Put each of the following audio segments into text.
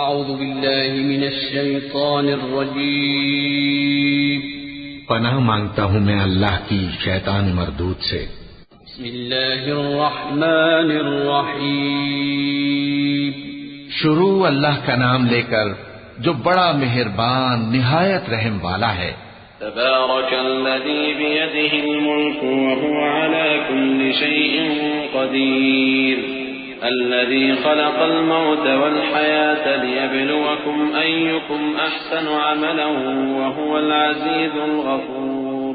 اعوذ باللہ من الشیطان الرجیم پناہ مانگتا ہوں میں اللہ کی شیطان مردود سے۔ بسم اللہ الرحمن الرحیم شروع اللہ کا نام لے کر جو بڑا مہربان نہایت رحم والا ہے۔ تبارك الذي بيده الملك وهو على كل شيء قدير الذي خلق الموت والحياة ليبلوكم أيكم أحسن عملا وهو العزيز الغفور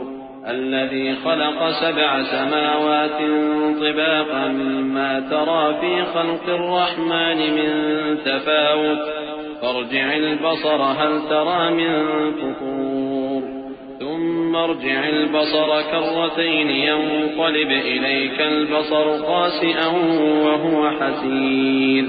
الذي خلق 7 سماوات طباقا ما ترى في خلق الرحمن من تفاوت فارجع البصر هل ترى من فطور ثم ارجع البصر كرتين ينقلب إليك البصر خاسئا وهو حسير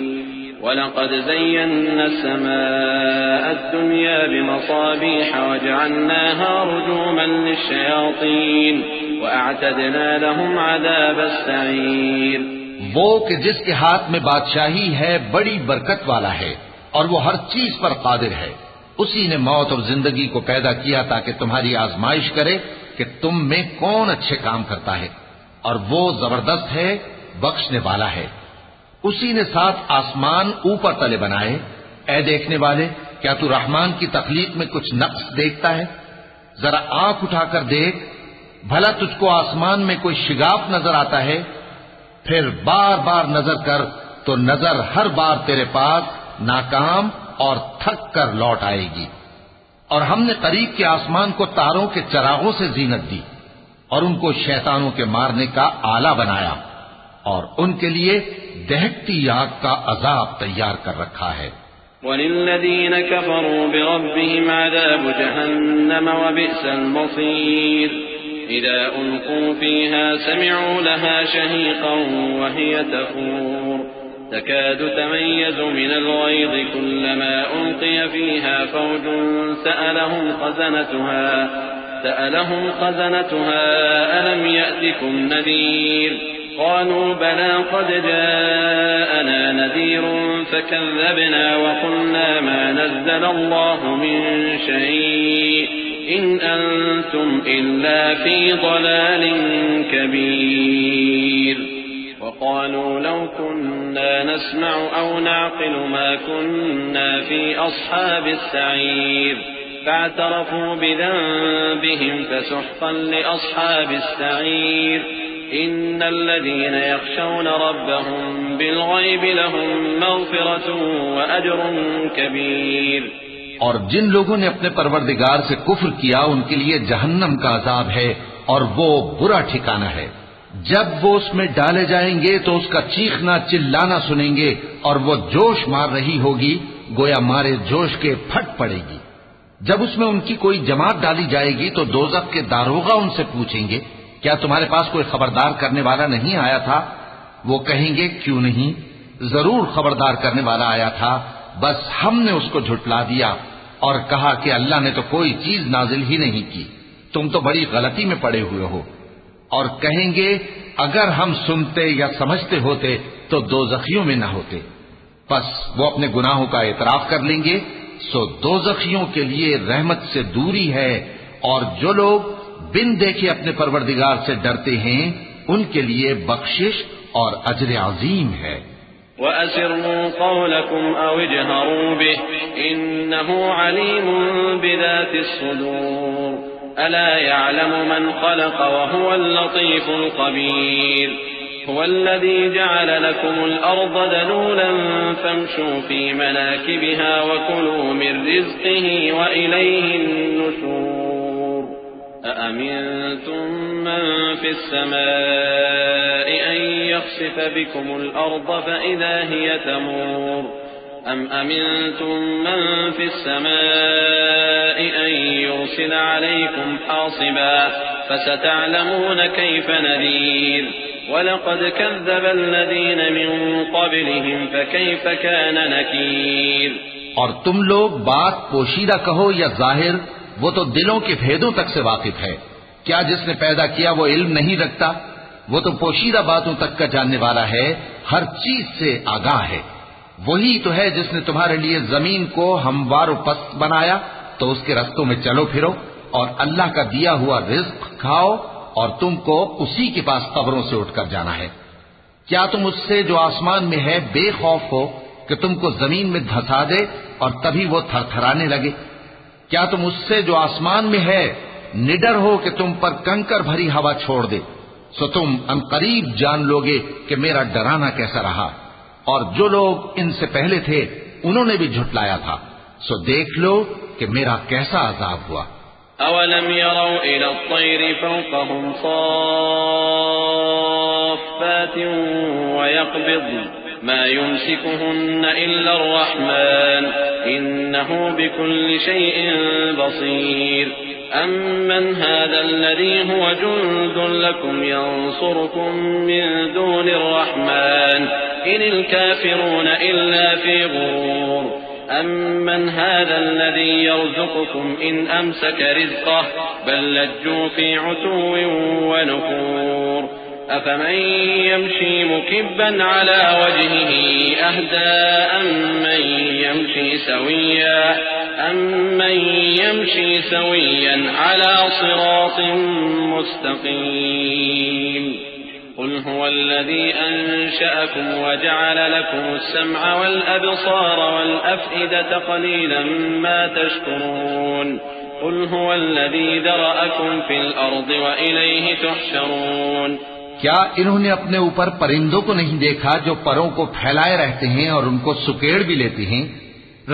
ولقد زينا السماء الدنيا بمصابيح وجعلناها رجوما للشياطين وأعتدنا لهم عذاب السعير۔ وہ کہ جس کے ہاتھ میں بادشاہی ہے بڑی برکت والا ہے اور وہ ہر چیز پر قادر ہے۔ اسی نے موت اور زندگی کو پیدا کیا تاکہ تمہاری آزمائش کرے کہ تم میں کون اچھے کام کرتا ہے، اور وہ زبردست ہے، بخشنے والا ہے۔ اسی نے 7 آسمان اوپر تلے بنائے۔ اے دیکھنے والے، کیا تو رحمان کی تخلیق میں کچھ نقص دیکھتا ہے؟ ذرا آنکھ اٹھا کر دیکھ، بھلا تجھ کو آسمان میں کوئی شگاف نظر آتا ہے؟ پھر بار بار نظر کر تو نظر ہر بار تیرے پاس ناکام اور تھک کر لوٹ آئے گی۔ اور ہم نے قریب کے آسمان کو تاروں کے چراغوں سے زینت دی اور ان کو شیطانوں کے مارنے کا آلہ بنایا، اور ان کے لیے دہکتی آگ کا عذاب تیار کر رکھا ہے۔ وَلِلَّذِينَ كَفَرُوا بِرَبِّهِمْ عَذَابُ جَهَنَّمَ وَبِئْسَ الْمَصِيرُ إِذَا أُلْقُوا فِيهَا سَمِعُوا لَهَا شَهِيقًا وَهِيَ تَفُورُ تكاد تميز من الغيظ كلما ألقي فيها فوج سألهم خزنتها ألم يأتكم نذير قالوا بلى قد جاءنا نذير فكذبنا وقلنا ما نزل الله من شيء إن أنتم إلا في ضلال كبير وقالوا لو كنا نسمع أو نعقل ما كنا في أصحاب السعير فاعترفوا بذنبهم فسحقا لأصحاب السعير إن الذين يخشون ربهم بالغيب لهم مغفرة وأجر كبير۔ اور جن لوگوں نے اپنے پروردگار سے کفر کیا ان کے لیے جہنم کا عذاب ہے اور وہ برا ٹھکانہ ہے۔ جب وہ اس میں ڈالے جائیں گے تو اس کا چیخنا چلانا سنیں گے اور وہ جوش مار رہی ہوگی گویا مارے جوش کے پھٹ پڑے گی۔ جب اس میں ان کی کوئی جماعت ڈالی جائے گی تو دوزخ کے داروغہ ان سے پوچھیں گے کیا تمہارے پاس کوئی خبردار کرنے والا نہیں آیا تھا؟ وہ کہیں گے کیوں نہیں، ضرور خبردار کرنے والا آیا تھا، بس ہم نے اس کو جھٹلا دیا اور کہا کہ اللہ نے تو کوئی چیز نازل ہی نہیں کی، تم تو بڑی غلطی میں پڑے ہوئے ہو۔ اور کہیں گے اگر ہم سنتے یا سمجھتے ہوتے تو دوزخیوں میں نہ ہوتے۔ پس وہ اپنے گناہوں کا اعتراف کر لیں گے، سو دوزخیوں کے لیے رحمت سے دوری ہے، اور جو لوگ بن دیکھے اپنے پروردگار سے ڈرتے ہیں ان کے لیے بخشش اور اجر عظیم ہے۔ وَأَسِرُّوا قَوْلَكُمْ أَوْ اجْهَرُوا بِهِ إِنَّهُ عَلِيمٌ بِذَاتِ الصُّدُورِ ألا يعلم من خلق وهو اللطيف الخبير هو الذي جعل لكم الأرض ذلولا فامشوا في مناكبها وكلوا من رزقه وإليه النشور أأمنتم من في السماء أن يخسف بكم الأرض فإذا هي تمور أم أمنتم من في السماء أن يرسل عليكم حاصبا فستعلمون كيف نذير ولقد كذب الذين من قبلهم فكيف كان نكير۔ اور تم لوگ بات پوشیدہ کہو یا ظاہر، وہ تو دلوں کے بھیدوں تک سے واقف ہے۔ کیا جس نے پیدا کیا وہ علم نہیں رکھتا؟ وہ تو پوشیدہ باتوں تک کا جاننے والا ہے، ہر چیز سے آگاہ ہے۔ وہی تو ہے جس نے تمہارے لیے زمین کو ہموار و پست بنایا تو اس کے رستوں میں چلو پھرو اور اللہ کا دیا ہوا رزق کھاؤ اور تم کو اسی کے پاس قبروں سے اٹھ کر جانا ہے۔ کیا تم اس سے جو آسمان میں ہے بے خوف ہو کہ تم کو زمین میں دھسا دے اور تبھی وہ تھر تھرانے لگے؟ کیا تم اس سے جو آسمان میں ہے نڈر ہو کہ تم پر کنکر بھری ہوا چھوڑ دے؟ سو تم عنقریب جان لوگے کہ میرا ڈرانا کیسا رہا، اور جو لوگ ان سے پہلے تھے انہوں نے بھی جھٹلایا تھا، سو دیکھ لو کہ میرا کیسا عذاب ہوا۔ أولم يروا إلى الطير فوقهم صافات ويقبضن ما يمسكهن إلا الرحمن إنه بكل شيء بصير أمن هذا الذي هو جند لكم ينصركم من دون الرحمن إن الكافرون إلا في غرور أمن هذا الذي يرزقكم إن أمسك رزقه بل لجوا في عتو ونفور أفمن يمشي مكبا على وجهه أهدى أمن يمشي سويا على صراط مستقيم قل هو الذي أنشأكم وجعل لكم السمع والأبصار والأفئدة قليلا ما تشكرون قل هو الذي ذرأكم في الأرض وإليه تحشرون۔ کیا انہوں نے اپنے اوپر پرندوں کو نہیں دیکھا جو پروں کو پھیلائے رہتے ہیں اور ان کو سکیڑ بھی لیتے ہیں؟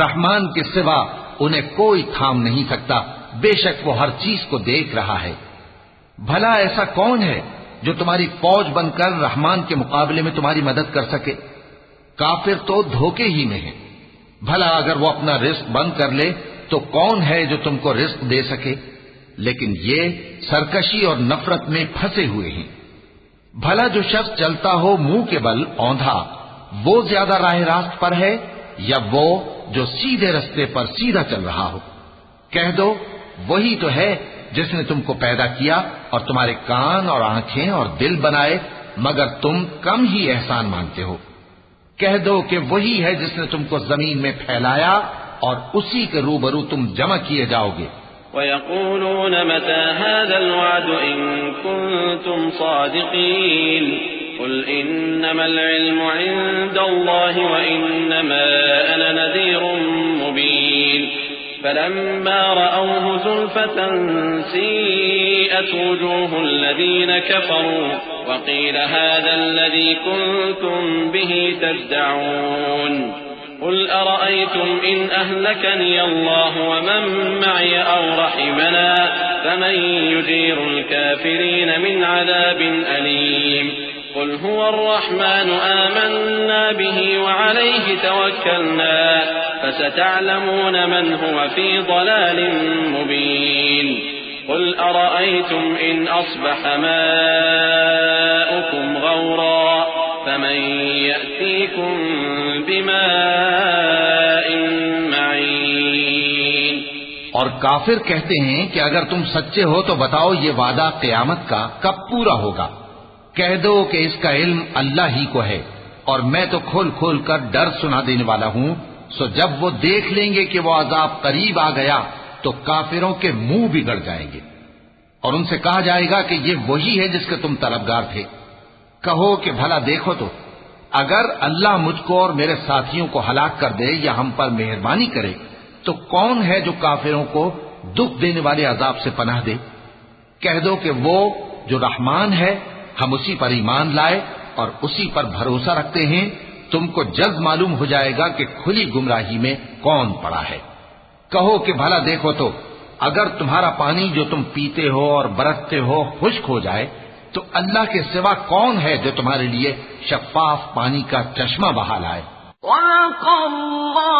رحمان کے سوا انہیں کوئی تھام نہیں سکتا، بے شک وہ ہر چیز کو دیکھ رہا ہے۔ بھلا ایسا کون ہے جو تمہاری فوج بن کر رحمان کے مقابلے میں تمہاری مدد کر سکے؟ کافر تو دھوکے ہی میں ہے۔ بھلا اگر وہ اپنا رزق بند کر لے تو کون ہے جو تم کو رزق دے سکے؟ لیکن یہ سرکشی اور نفرت میں پھنسے ہوئے ہیں۔ بھلا جو شخص چلتا ہو منہ کے بل اوندھا، وہ زیادہ راہ راست پر ہے یا وہ جو سیدھے رستے پر سیدھا چل رہا ہو؟ کہہ دو وہی تو ہے جس نے تم کو پیدا کیا اور تمہارے کان اور آنکھیں اور دل بنائے، مگر تم کم ہی احسان مانتے ہو۔ کہہ دو کہ وہی ہے جس نے تم کو زمین میں پھیلایا اور اسی کے روبرو تم جمع کیے جاؤ گے۔ وَيَقُولُونَ مَتَى هَذَا الْوَعْدُ إِن كُنتُمْ صَادِقِينَ قُلْ إِنَّمَا الْعِلْمُ عِندَ اللَّهِ وَإِنَّمَا أَنَا نَذِيرٌ مُبِينٌ فَلَمَّا رَأَوْهُ زُلْفَةً سِيئَتْ وُجُوهُ الَّذِينَ كَفَرُوا وَقِيلَ هَذَا الَّذِي كُنتُمْ بِهِ تَدَّعُونَ قل أرأيتم إن أهلكني الله ومن معي أو رحمنا فمن يجير الكافرين من عذاب أليم قل هو الرحمن آمنا به وعليه توكلنا فستعلمون من هو في ضلال مبين قل أرأيتم إن أصبح ماؤكم غورا فمن يأتيكم بماء معين۔ اور کافر کہتے ہیں کہ اگر تم سچے ہو تو بتاؤ یہ وعدہ قیامت کا کب پورا ہوگا؟ کہہ دو کہ اس کا علم اللہ ہی کو ہے اور میں تو کھول کھول کر ڈر سنا دینے والا ہوں۔ سو جب وہ دیکھ لیں گے کہ وہ عذاب قریب آ گیا تو کافروں کے منہ بگڑ جائیں گے اور ان سے کہا جائے گا کہ یہ وہی ہے جس کے تم طلبگار تھے۔ کہو کہ بھلا دیکھو تو اگر اللہ مجھ کو اور میرے ساتھیوں کو ہلاک کر دے یا ہم پر مہربانی کرے تو کون ہے جو کافروں کو دکھ دینے والے عذاب سے پناہ دے؟ کہہ دو کہ وہ جو رحمان ہے ہم اسی پر ایمان لائے اور اسی پر بھروسہ رکھتے ہیں، تم کو جلد معلوم ہو جائے گا کہ کھلی گمراہی میں کون پڑا ہے۔ کہو کہ بھلا دیکھو تو اگر تمہارا پانی جو تم پیتے ہو اور برتتے ہو خشک ہو جائے تو اللہ کے سوا کون ہے جو تمہارے لیے شفاف پانی کا چشمہ بہا لائے؟ وَلَقَ اللَّهُ